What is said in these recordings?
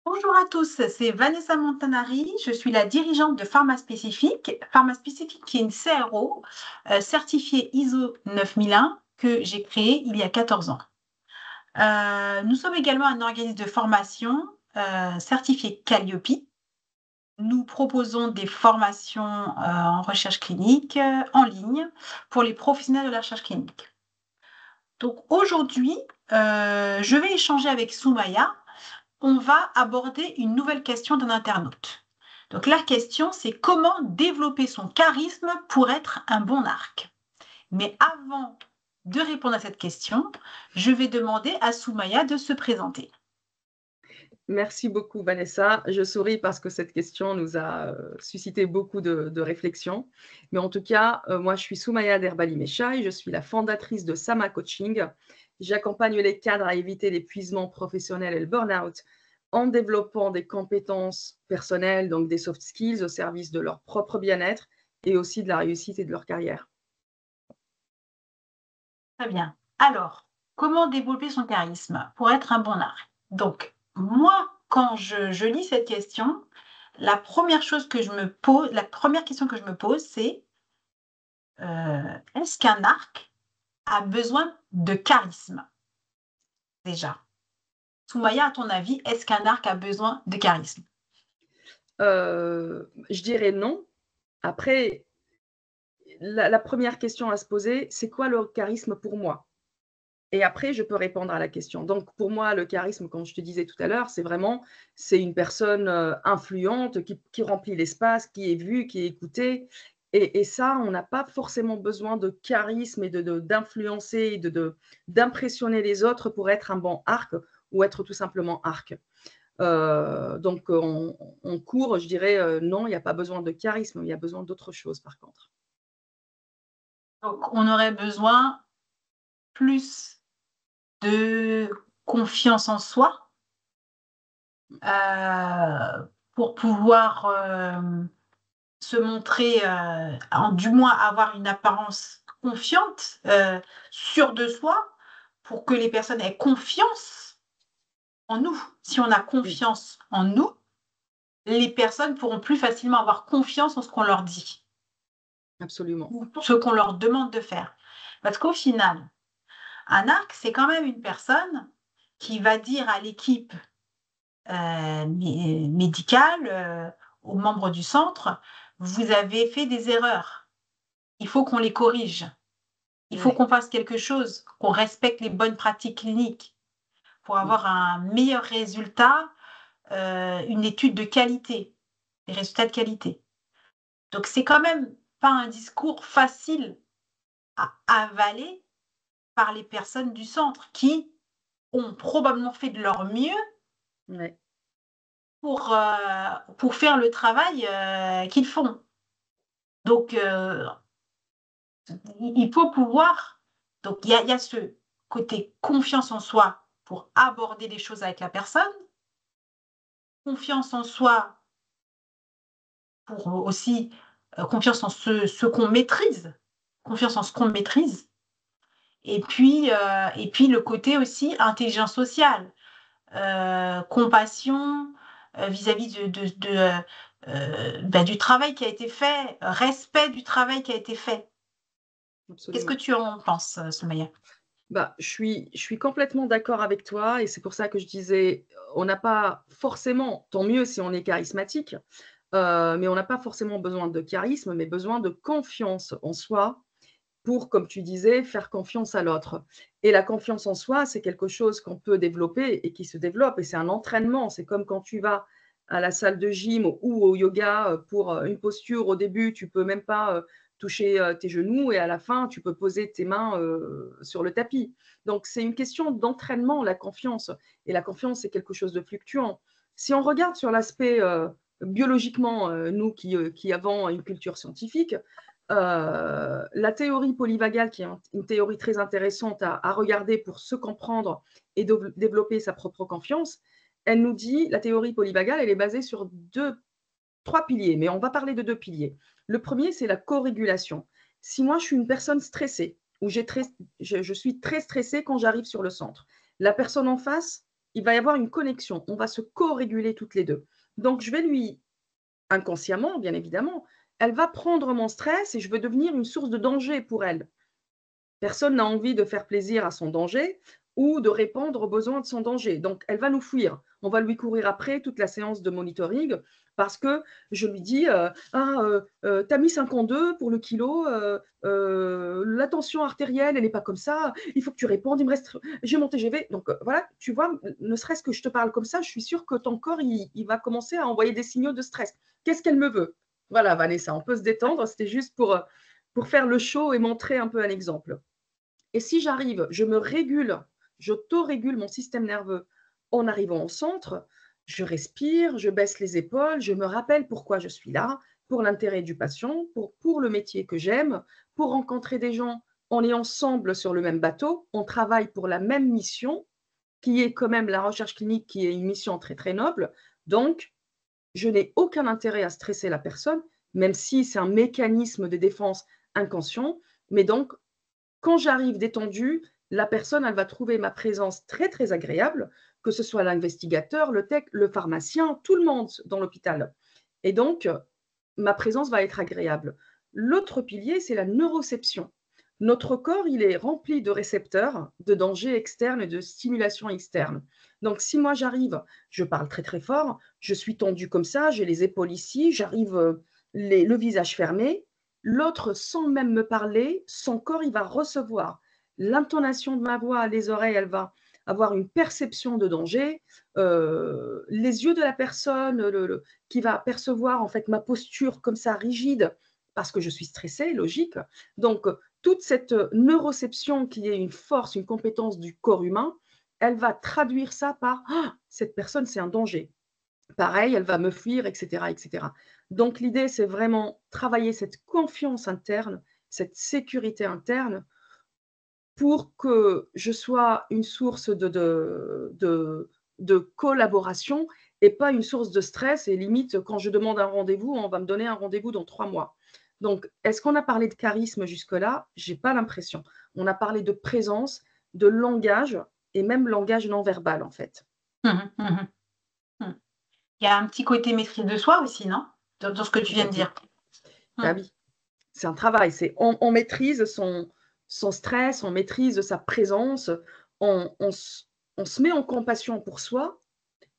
Bonjour à tous, c'est Vanessa Montanari. Je suis la dirigeante de Pharma Spécifique. Pharma Spécifique qui est une CRO certifiée ISO 9001 que j'ai créée il y a 14 ans. Nous sommes également un organisme de formation certifié Calliope. Nous proposons des formations en recherche clinique en ligne pour les professionnels de la recherche clinique. Donc aujourd'hui, je vais échanger avec Soumaya. On va aborder une nouvelle question d'un internaute. Donc la question, c'est comment développer son charisme pour être un bon arc. Mais avant de répondre à cette question, je vais demander à Soumaya de se présenter. Merci beaucoup, Vanessa. Je souris parce que cette question nous a suscité beaucoup de réflexions. Mais en tout cas, moi, je suis Soumaya Derbali-Meshai. Je suis la fondatrice de Sama Coaching. J'accompagne les cadres à éviter l'épuisement professionnel et le burn-out en développant des compétences personnelles, donc des soft skills au service de leur propre bien-être et aussi de la réussite et de leur carrière. Très bien. Alors, comment développer son charisme pour être un bon arc? Donc, moi, quand je lis cette question, la première chose que je me pose, la première question que je me pose, c'est est-ce qu'un arc a besoin de charisme déjà? Soumaya, à ton avis, est-ce qu'un arc a besoin de charisme? Je dirais non. Après, la première question à se poser, c'est quoi le charisme pour moi? Et après, je peux répondre à la question. Donc, pour moi, le charisme, comme je te disais tout à l'heure, c'est une personne influente qui remplit l'espace, qui est vue, qui est écoutée. Et ça, on n'a pas forcément besoin de charisme et d'influencer, d'impressionner les autres pour être un bon arc ou être tout simplement arc. Donc, en cours, je dirais non, il n'y a pas besoin de charisme, il y a besoin d'autre chose par contre. Donc, on aurait besoin plus de confiance en soi pour pouvoir se montrer, du moins avoir une apparence confiante, sûre de soi, pour que les personnes aient confiance en nous. Si on a Oui, confiance en nous, les personnes pourront plus facilement avoir confiance en ce qu'on leur dit absolument. ou ce qu'on leur demande de faire. Parce qu'au final, un arc, c'est quand même une personne qui va dire à l'équipe médicale, aux membres du centre, vous avez fait des erreurs. Il faut qu'on les corrige. Il faut Ouais, qu'on fasse quelque chose, qu'on respecte les bonnes pratiques cliniques pour oui, avoir un meilleur résultat, une étude de qualité, des résultats de qualité. Donc c'est quand même pas un discours facile à avaler par les personnes du centre qui ont probablement fait de leur mieux ouais. pour faire le travail qu'ils font. Donc, il faut pouvoir. Donc, il y a ce côté confiance en soi pour aborder les choses avec la personne, confiance en soi pour aussi confiance en ce qu'on maîtrise, confiance en ce qu'on maîtrise, et puis le côté aussi intelligence sociale, compassion vis-à-vis du travail qui a été fait, respect du travail qui a été fait. Qu'est-ce que Absolument. tu en penses, Soumaya? Bah, je suis complètement d'accord avec toi et c'est pour ça que je disais, on n'a pas forcément, tant mieux si on est charismatique, mais on n'a pas forcément besoin de charisme, mais besoin de confiance en soi pour, comme tu disais, faire confiance à l'autre. Et la confiance en soi, c'est quelque chose qu'on peut développer et qui se développe et c'est un entraînement. C'est comme quand tu vas à la salle de gym ou au yoga pour une posture. Au début, tu peux même pas toucher tes genoux et à la fin, tu peux poser tes mains sur le tapis. Donc, c'est une question d'entraînement, la confiance. Et la confiance, c'est quelque chose de fluctuant. Si on regarde sur l'aspect biologiquement, nous qui avons une culture scientifique, la théorie polyvagale, qui est une théorie très intéressante à regarder pour se comprendre et développer sa propre confiance, elle nous dit, la théorie polyvagale, elle est basée sur trois piliers, mais on va parler de deux piliers. Le premier, c'est la co-régulation. Si moi, je suis une personne stressée, ou je suis très stressée quand j'arrive sur le centre, la personne en face, il va y avoir une connexion. On va se co-réguler toutes les deux. Donc, je vais lui, inconsciemment, bien évidemment, elle va prendre mon stress et je vais devenir une source de danger pour elle. Personne n'a envie de faire plaisir à son danger ou de répondre aux besoins de son danger. Donc, elle va nous fuir. On va lui courir après toute la séance de monitoring parce que je lui dis t'as mis 52 pour le kilo, la tension artérielle, elle n'est pas comme ça, il faut que tu répondes, il me reste, j'ai mon TGV. Donc, voilà, tu vois, ne serait-ce que je te parle comme ça, je suis sûre que ton corps, il va commencer à envoyer des signaux de stress. Qu'est-ce qu'elle me veut? Voilà, Vanessa, on peut se détendre. C'était juste pour faire le show et montrer un peu un exemple. Et si j'arrive, je me régule, j'auto-régule mon système nerveux en arrivant au centre, je respire, je baisse les épaules, je me rappelle pourquoi je suis là, pour l'intérêt du patient, pour le métier que j'aime, pour rencontrer des gens. On est ensemble sur le même bateau, on travaille pour la même mission, qui est quand même la recherche clinique, qui est une mission très, très noble. Donc, je n'ai aucun intérêt à stresser la personne, même si c'est un mécanisme de défense inconscient. Mais donc, quand j'arrive détendue, la personne, elle va trouver ma présence très, très agréable, que ce soit l'investigateur, le tech, le pharmacien, tout le monde dans l'hôpital. Et donc, ma présence va être agréable. L'autre pilier, c'est la neuroception. Notre corps, il est rempli de récepteurs, de dangers externes et de stimulation externe. Donc, si moi j'arrive, je parle très très fort, je suis tendue comme ça, j'ai les épaules ici, j'arrive le visage fermé, l'autre, sans même me parler, son corps, il va recevoir l'intonation de ma voix, les oreilles, elle va avoir une perception de danger, les yeux de la personne, qui va percevoir en fait ma posture comme ça rigide parce que je suis stressée, logique. Donc, toute cette neuroception qui est une force, une compétence du corps humain, elle va traduire ça par cette personne, c'est un danger. Pareil, elle va me fuir, etc., etc. Donc, l'idée, c'est vraiment travailler cette confiance interne, cette sécurité interne pour que je sois une source de collaboration et pas une source de stress. Et limite, quand je demande un rendez-vous, on va me donner un rendez-vous dans 3 mois. Donc, est-ce qu'on a parlé de charisme jusque-là? Je n'ai pas l'impression. On a parlé de présence, de langage et même langage non verbal, en fait. Mhm, mhm, mhm. Il y a un petit côté maîtrise de soi aussi, non? Dans ce que tu Tout viens à de fait. dire. Bah Mhm. oui, c'est un travail. On maîtrise son stress, on maîtrise sa présence, on se met en compassion pour soi.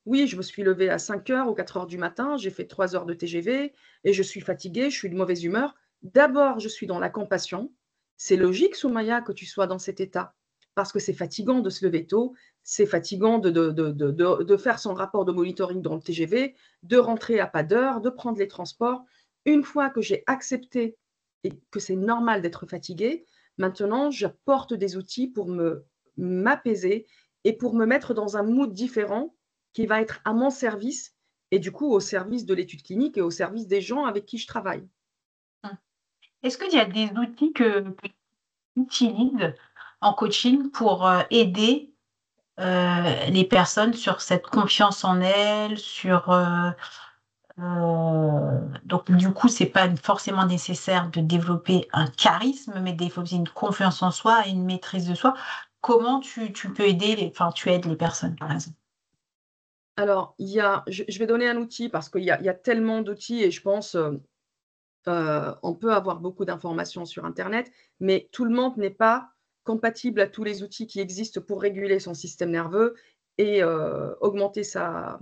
Oui, je me suis levée à 5 heures ou 4 heures du matin, j'ai fait 3 heures de TGV et je suis fatiguée, je suis de mauvaise humeur. D'abord, je suis dans la compassion. C'est logique, Soumaya, que tu sois dans cet état parce que c'est fatigant de se lever tôt, c'est fatigant de faire son rapport de monitoring dans le TGV, de rentrer à pas d'heure, de prendre les transports. Une fois que j'ai accepté et que c'est normal d'être fatiguée, maintenant, j'apporte des outils pour m'apaiser et pour me mettre dans un mood différent qui va être à mon service et du coup au service de l'étude clinique et au service des gens avec qui je travaille. Mhm. Est-ce qu'il y a des outils que tu utilises en coaching pour aider les personnes sur cette confiance en elles, donc du coup, c'est pas forcément nécessaire de développer un charisme, mais développer une confiance en soi et une maîtrise de soi. Comment tu peux aider enfin, tu aides les personnes, par exemple? Alors, je vais donner un outil parce qu'il y a tellement d'outils et je pense on peut avoir beaucoup d'informations sur Internet, mais tout le monde n'est pas compatible à tous les outils qui existent pour réguler son système nerveux et augmenter sa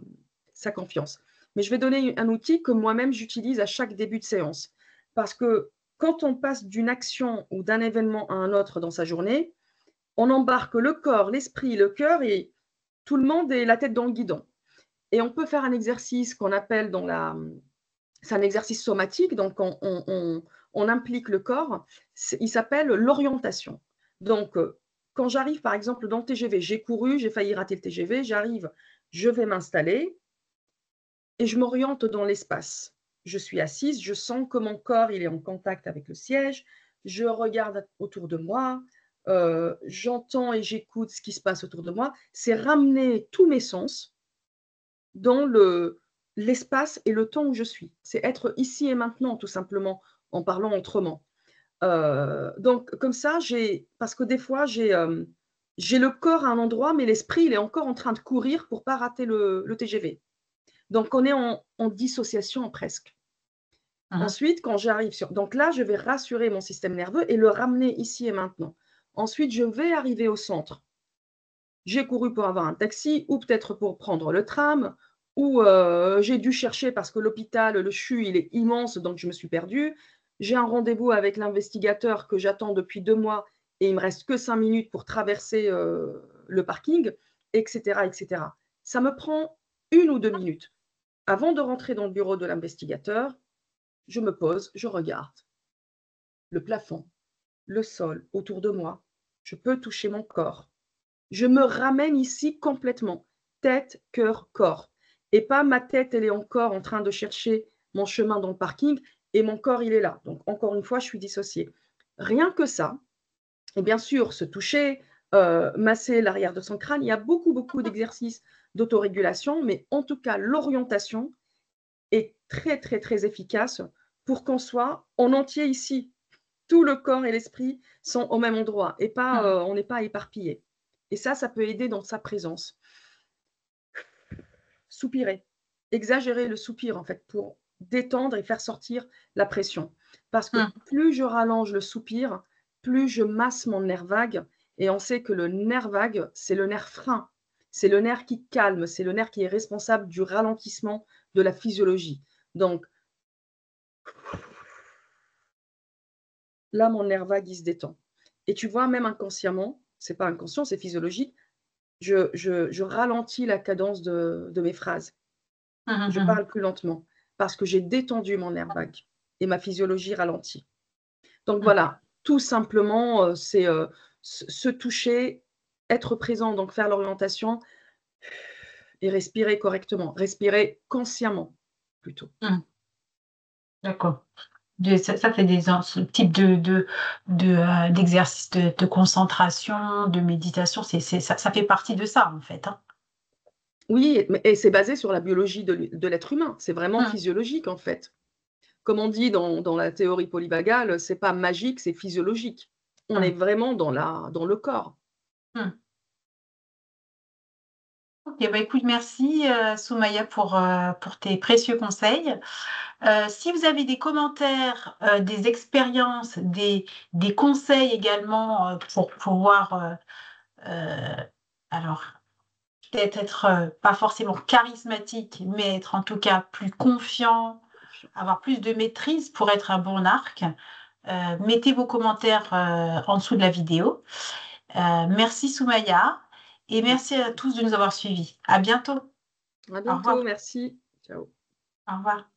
confiance. Mais je vais donner un outil que moi-même j'utilise à chaque début de séance. Parce que quand on passe d'une action ou d'un événement à un autre dans sa journée, on embarque le corps, l'esprit, le cœur et tout le monde est la tête dans le guidon. Et on peut faire un exercice qu'on appelle c'est un exercice somatique, donc on implique le corps. Il s'appelle l'orientation. Donc, quand j'arrive, par exemple, dans le TGV, j'ai couru, j'ai failli rater le TGV, j'arrive, je vais m'installer et je m'oriente dans l'espace. Je suis assise, je sens que mon corps il est en contact avec le siège, je regarde autour de moi, j'entends et j'écoute ce qui se passe autour de moi. C'est ramener tous mes sens dans l'espace et le temps où je suis. C'est être ici et maintenant, tout simplement, en parlant autrement. Donc, comme ça, parce que des fois, j'ai le corps à un endroit, mais l'esprit, il est encore en train de courir pour pas rater le TGV. Donc, on est en dissociation presque. Ensuite, quand j'arrive sur… Donc là, je vais rassurer mon système nerveux et le ramener ici et maintenant. Ensuite, je vais arriver au centre. J'ai couru pour avoir un taxi ou peut-être pour prendre le tram ou j'ai dû chercher parce que l'hôpital, le CHU, il est immense, donc je me suis perdue. J'ai un rendez-vous avec l'investigateur que j'attends depuis 2 mois et il me reste que 5 minutes pour traverser le parking, etc., etc. Ça me prend 1 ou 2 minutes. Avant de rentrer dans le bureau de l'investigateur, je me pose, je regarde le plafond, le sol autour de moi. Je peux toucher mon corps. Je me ramène ici complètement, tête, cœur, corps. Et pas ma tête, elle est encore en train de chercher mon chemin dans le parking et mon corps, il est là. Donc, encore une fois, je suis dissociée. Rien que ça, et bien sûr, se toucher, masser l'arrière de son crâne, il y a beaucoup, beaucoup d'exercices d'autorégulation, mais en tout cas, l'orientation est très, très, très efficace pour qu'on soit en entier ici. Tout le corps et l'esprit sont au même endroit et pas, on n'est pas éparpillé. Et ça peut aider dans sa présence. Soupirer, exagérer le soupir en fait pour détendre et faire sortir la pression. Parce que plus je rallonge le soupir, plus je masse mon nerf vague et on sait que le nerf vague, c'est le nerf frein. C'est le nerf qui calme, c'est le nerf qui est responsable du ralentissement de la physiologie. Donc, là, mon nerf vague, il se détend. Et tu vois, même inconsciemment, c'est pas inconscient, c'est physiologique, je ralentis la cadence de mes phrases. Je parle plus lentement parce que j'ai détendu mon nerf vague et ma physiologie ralentit. Donc voilà, tout simplement, c'est se toucher, être présent, donc faire l'orientation et respirer correctement, respirer consciemment plutôt. D'accord. Ça fait ce type d'exercice de concentration, de méditation, ça fait partie de ça, en fait. Oui, et c'est basé sur la biologie de l'être humain. C'est vraiment physiologique, en fait. Comme on dit dans la théorie polyvagale, c'est pas magique, c'est physiologique. On est vraiment dans le corps. Ok, bah écoute, merci Soumaya pour tes précieux conseils. Si vous avez des commentaires, des expériences, des conseils également pour pouvoir, alors, peut-être être pas forcément charismatique, mais être en tout cas plus confiant, avoir plus de maîtrise pour être un bon arc, mettez vos commentaires en dessous de la vidéo. Merci Soumaya et merci à tous de nous avoir suivis. À bientôt. À Au bientôt, revoir. merci. Ciao. Au revoir.